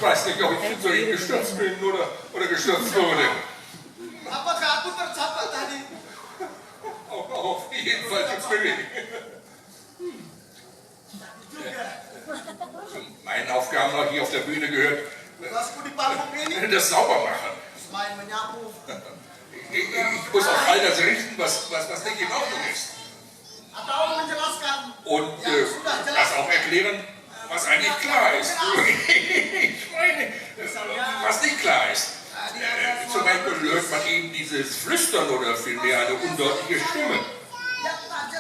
Ich weiß nicht, ob ich hinterher gestürzt bin oder gestürzt wurde. Apakah aku tercapai tadi? Auf jeden Fall tut's mir weh. Zu meinen Aufgaben noch hier auf der Bühne gehört, Tugasku di panggung ini das Saubermachen. selain menyapu Ich muss auf all das richten, was nicht in Ordnung ist. atau menjelaskan Und yang sudah das jelas. auch erklären, was eigentlich klar ist. Ich meine, was nicht klar ist. Zum Beispiel hört man eben dieses Flüstern oder vielmehr eine undeutliche Stimme.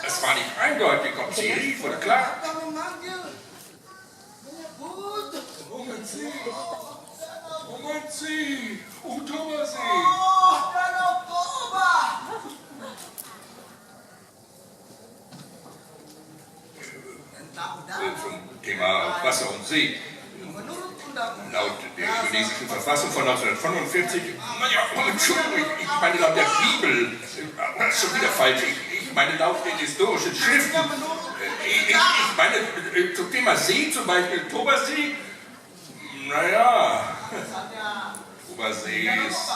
Das war nicht eindeutig, ob sie rief oder klagt. Apa memanggil, menyebut. Moment Sie, Thomas Sie. Oh, Danau Toba. Tentang danau. Zum Thema Wasser und See. Menurut undang-undang Laut der indonesischen Verfassung von 1945, Entschuldigung, ich meine laut der Bibel, das ist schon wieder falsch, ich meine laut den historischen Schriften, ich meine zum Thema See zum Beispiel, Tobersee, naja, Tobersee ist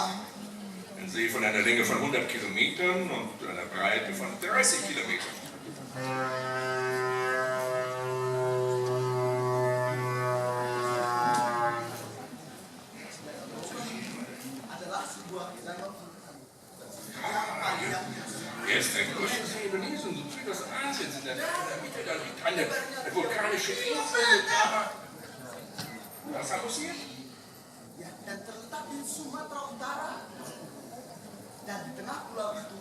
ein See von einer Länge von 100 Kilometern und einer Breite von 30 Kilometern. adalah sebuah danau. Er ist der größte See Indonesiens und Südostasiens. In der Mitte da liegt eine vulkanische Insel. Was passiert? Ya, dan terletak di Sumatera Utara. Dan di tengah pulau itu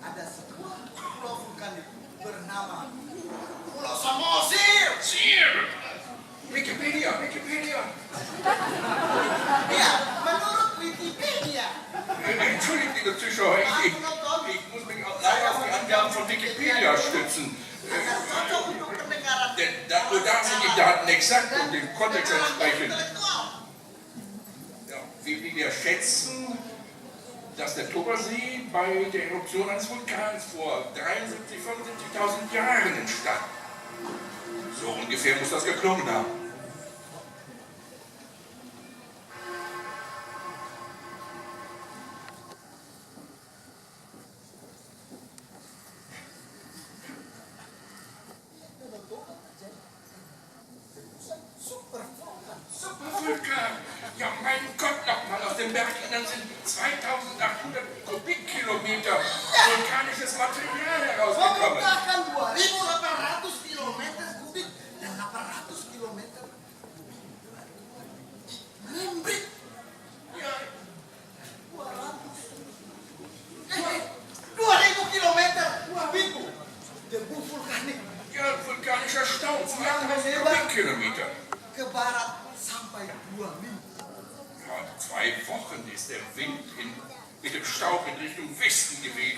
ada sebuah pulau vulkanik bernama Pulau Samosir. Sir! Wikipedia! Ya, menurut Wikipedia. Entschuldigt, liebe Zuschauer, ich muss mich auch leider auf die Angaben von Wikipedia stützen. Agar cocok untuk pendengaran. Denn nur da sind die Daten exakt und dem Kontext entsprechend. Ja, wir schätzen, dass der Tobersee bei der Eruption eines Vulkans vor 73.000, 75.000 Jahren entstand. So ungefähr muss das geklungen haben. Supervulkan! Ja, mein Gott, nochmal, aus dem Berginnern sind 2.800 Kubikkilometer vulkanisches Material herausgekommen. Memuntahkan 2.800 kilometer kubik dan 800 kilometer limbik. Ja, 2.000 kilometer kubik debu vulkanik ja, vulkanischer Staub, 2.000 Kubikkilometer. ke barat sampai 2 Mil. Ja, 2 Wochen ist der Wind mit dem Staub in Richtung Westen geweht.